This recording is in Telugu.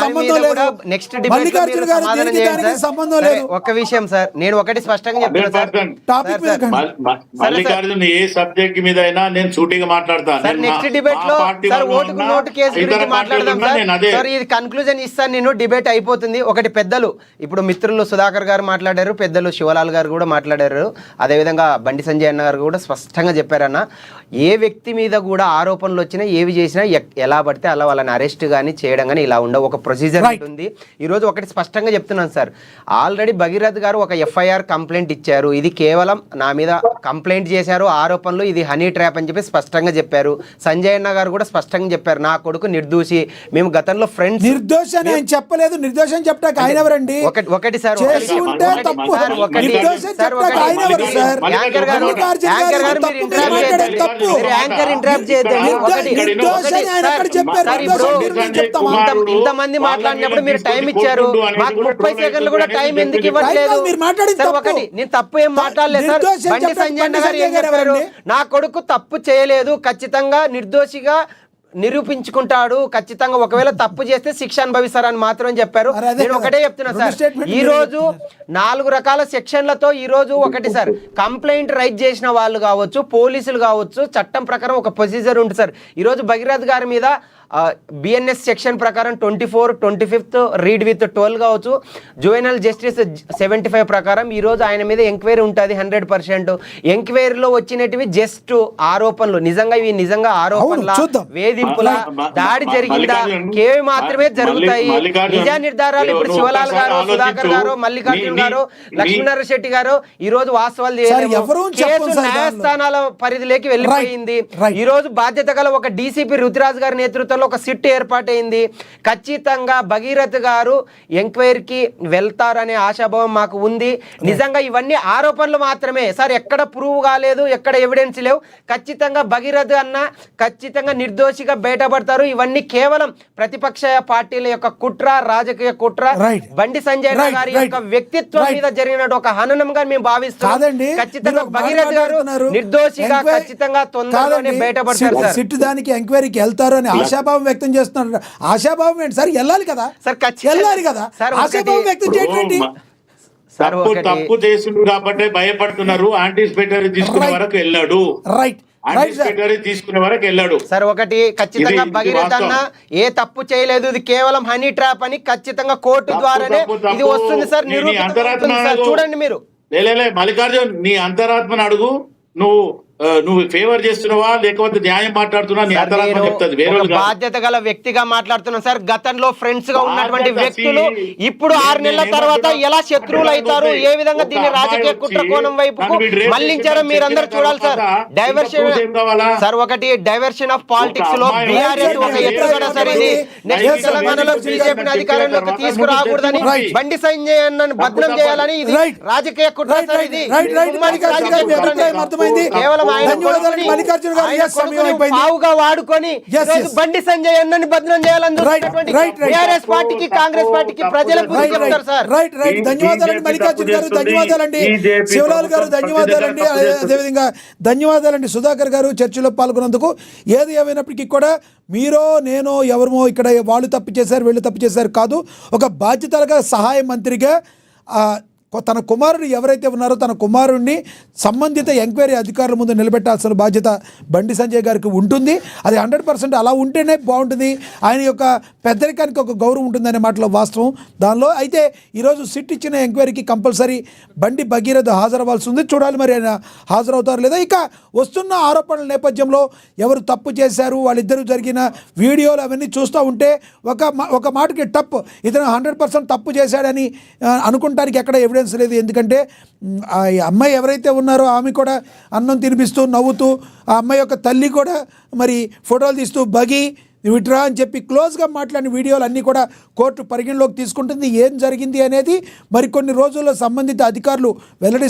సంబంధం లేదు. నెక్స్ట్ మల్లికార్జున గారు దానికి సంబంధం లేదు. ఒక్క విషయం సార్, నేను ఒకటి స్పష్టంగా చెప్తాను సార్. టాపిక్ మీద మల్లికార్జున ఏ సబ్జెక్ట్ మీద అయినా నేను సూటిగా మాట్లాడతాను. సార్ నెక్స్ట్ డిబేట్ లో సార్ ఓటుకు నోటు కేసు గురించి మాట్లాడదాం సార్. ఇది కన్క్లూజన్ ఇస్తాను నేను, డిబేట్ అయిపోతుంది. ఒకటి పెద్దలు ఇప్పుడు మిత్రులు సుధాకర్ గారు మాట్లాడారు, పెద్దలు శివలాల్ గారు కూడా మాట్లాడారు, అదేవిధంగా బండి సంజయ్ అన్న గారు కూడా స్పష్టంగా చెప్పారన్న, ఏ వ్యక్తి మీద కూడా ఆరోపణలు వచ్చినా ఏవి చేసినా ఎలా పడితే అలా వాళ్ళని అరెస్ట్ కానీ చేయడం కానీ ఇలా ఉండవు, ఒక ప్రొసీజర్ ఉంటుంది. ఈరోజు ఒకటి స్పష్టంగా చెప్తున్నాను సార్, ఆల్రెడీ భగీరథ్ గారు ఒక ఎఫ్ఐఆర్ కంప్లైంట్ ఇచ్చారు. ఇది కేవలం నా మీద కంప్లైంట్ చేశారు, ఆరోపణలు, ఇది హనీ ట్రాప్ అని చెప్పి స్పష్టంగా చెప్పారు. సంజయ్ అన్న గారు కూడా స్పష్టంగా చెప్పారు, నా కొడుకు నిర్దోషి, మేము గతంలో ఫ్రెండ్స్. నిర్దోషి అని ఆయన చెప్పలేదు, నిర్దోషం చెప్పడానికి ఆయన ఎవరండి? ఒకటి సార్, ఇంతమంది మాట్లాడినప్పుడు మీరు టైం ఇచ్చారు, మాకు 30 సెకండ్లు కూడా టైం ఎందుకు ఇవ్వట్లేదు? ఒకటి నేను తప్పు ఏం మాట్లాడలేదు సార్. బండి సంజయ్ అన్న గారు ఏం చెప్పారు, నా కొడుకు తప్పు చేయలేదు, ఖచ్చితంగా నిర్దోషిగా నిరూపించుకుంటాడు, ఖచ్చితంగా ఒకవేళ తప్పు చేస్తే శిక్ష అనుభవిస్తారని మాత్రం చెప్పారు. నేను ఒకటే చెప్తున్నా సార్, ఈ రోజు 4 రకాల సెక్షన్లతో ఈ రోజు ఒకటి సార్, కంప్లైంట్ రైజ్ చేసిన వాళ్ళు కావచ్చు, పోలీసులు కావచ్చు, చట్టం ప్రకారం ఒక ప్రొసీజర్ ఉంటుంది సార్. ఈ రోజు భగీరథ్ గారి మీద బిఎన్ఎస్ సెక్షన్ ప్రకారం 24, 25 రీడ్ విత్ 12 కావచ్చు, జువెనల్ జస్టిస్ 75 ప్రకారం ఈరోజు ఆయన మీద ఎంక్వైరీ ఉంటుంది 100%. ఎంక్వైరీలో వచ్చినటివి జస్ట్ ఆరోపణలు, నిజంగా ఇవి నిజంగా ఆరోపణల, వేధింపుల, దాడి జరిగిందా, కేవి మాత్రమే జరుగుతాయి. నిజా నిర్ధారాలు ఇప్పుడు శివలాల్ గారు, సుధాకర్ గారు, మల్లికార్జున గారు, లక్ష్మీనారాయణ శెట్టి గారు ఈ రోజు వాస్తవాలు కేసు న్యాయస్థానాల పరిధిలోకి వెళ్ళిపోయింది. ఈ రోజు బాధ్యత గల ఒక డీసీపీ రుతురాజ్ గారి నేతృత్వంలో ఒక సిట్ ఏర్పాటైంది. ఖచ్చితంగా భగీరథ్ గారు ఎంక్వైరీకి వెళ్తారనే ఆశాభావం మాకు ఉంది. నిజంగా ఇవన్నీ ఆరోపణలు మాత్రమే సార్, ఎక్కడ ప్రూవ్ కాలేదు, ఎక్కడ ఎవిడెన్స్ లేవు. ఖచ్చితంగా భగీరథ్ అన్న ఖచ్చితంగా నిర్దోషిగా బయటపడతారు. ఇవన్నీ కేవలం ప్రతిపక్ష పార్టీల యొక్క కుట్ర, రాజకీయ కుట్ర, బండి సంజయ్ గారి యొక్క వ్యక్తిత్వం మీద జరిగిన ఒక హననంగా మేము భావిస్తున్నాం. ఖచ్చితంగా భగీరథ్ గారు నిర్దోషిగా ఖచ్చితంగా తొందరలోనే బయటపడతారు సార్. సిట్ దానికి ఎంక్వైరీకి వెళ్తారు అని ఆశాభావం వ్యక్తం చేస్తున్నారు. ఆశాభావం ఏంటి సార్? వెళ్ళాలి కదా సార్, వెళ్ళాలి కదా. ఆశాభావం వ్యక్తం చేయడం తప్పు చేసిండు కాబట్టి భయపడుతున్నారు. యాంటిసిపేటరీ తీసుకునే వరకు వెళ్ళాడు. రైట్, తీసుకునే వరకు వెళ్ళాడు సార్. ఒకటి ఖచ్చితంగా భగీరథ్ అన్న ఏ తప్పు చేయలేదు, ఇది కేవలం హనీ ట్రాప్ అని ఖచ్చితంగా కోర్టు ద్వారానే ఇది వస్తుంది సార్. చూడండి మీరు. మల్లికార్జున్, నీ అంతరాత్మను అడుగు. నువ్వు ఫేవర్ చేస్తున్నావా లేకపోతే న్యాయం మాట్లాడుతున్నా? నీ అంతరాత్మ చెప్తుంది. బాధ్యత గల వ్యక్తిగా మాట్లాడుతున్నాను సార్. గతంలో ఫ్రెండ్స్ గా ఉన్నటువంటి వ్యక్తులు ఇప్పుడు 6 నెలల తర్వాత ఎలా శత్రువులు అవుతారు, ఏ విధంగా దీన్ని రాజకీయ కుట్ర కోణం వైపుకు మళ్లించారో మీరందరూ చూడాలి సార్. డైవర్షన్ సార్, ఒకటి డైవర్షన్ ఆఫ్ పాలిటిక్స్ లో బీఆర్ఎస్ ఒక ఎత్తుగడ సార్. ఇది నెక్స్ట్ తెలంగాణలో బీజేపీని అధికారంలోకి తీసుకురాకూడదని, బండి సంజయ్ అన్నని బద్నం చేయాలని ఇది రాజకీయ కుట్ర సార్. ఇది కేవలం వాడుకొని బండి సంజయ్ అన్నని బదనం చేయాలని టీఆర్ఎస్ పార్టీకి, కాంగ్రెస్ పార్టీకి ప్రజలకు చెప్తారు సార్. ధన్యవాదాలండి మల్లికార్జున గారు, ధన్యవాదాలండి శివలాల్ గారు, ధన్యవాదాలండి. అదేవిధంగా ధన్యవాదాలండి సుధాకర్ గారు చర్చలో పాల్గొన్నందుకు. ఏది ఏమైనప్పటికీ కూడా మీరో నేనో ఎవరమో ఇక్కడ వాళ్ళు తప్పు చేశారు, వీళ్ళు తప్పు చేశారు కాదు. ఒక బాధ్యతగా సహాయ మంత్రిగా తన కుమారుడు ఎవరైతే ఉన్నారో తన కుమారుడిని సంబంధిత ఎంక్వైరీ అధికారుల ముందు నిలబెట్టాల్సిన బాధ్యత బండి సంజయ్ గారికి ఉంటుంది. అది 100% అలా ఉంటేనే బాగుంటుంది. ఆయన యొక్క పెద్దరికానికి ఒక గౌరవం ఉంటుందనే మాటలో వాస్తవం దానిలో. అయితే ఈరోజు సిట్ ఇచ్చిన ఎంక్వైరీకి కంపల్సరీ బండి భగీరథ్ హాజరవ్వాల్సి ఉంది. చూడాలి మరి ఆయన హాజరవుతారు లేదా. ఇక వస్తున్న ఆరోపణల నేపథ్యంలో ఎవరు తప్పు చేశారు, వాళ్ళిద్దరూ జరిగిన వీడియోలు అవన్నీ చూస్తూ ఉంటే ఒక మాటకి టప్, ఇతను 100% తప్పు చేశాడని అనుకుంటానికి ఎక్కడ ఎవిడెన్స్ లేదు. ఎందుకంటే ఆ అమ్మాయి ఎవరైతే ఉన్నారో ఆమె కూడా అన్నం తినిపిస్తూ నవ్వుతూ, ఆ అమ్మాయి యొక్క తల్లి కూడా మరి ఫోటోలు తీస్తూ బగి విట్రా అని చెప్పి క్లోజ్గా మాట్లాడిన వీడియోలు అన్నీ కూడా కోర్టు పరిగణలోకి తీసుకుంటుంది. ఏం జరిగింది అనేది మరికొన్ని రోజుల్లో సంబంధిత అధికారులు వెల్లడి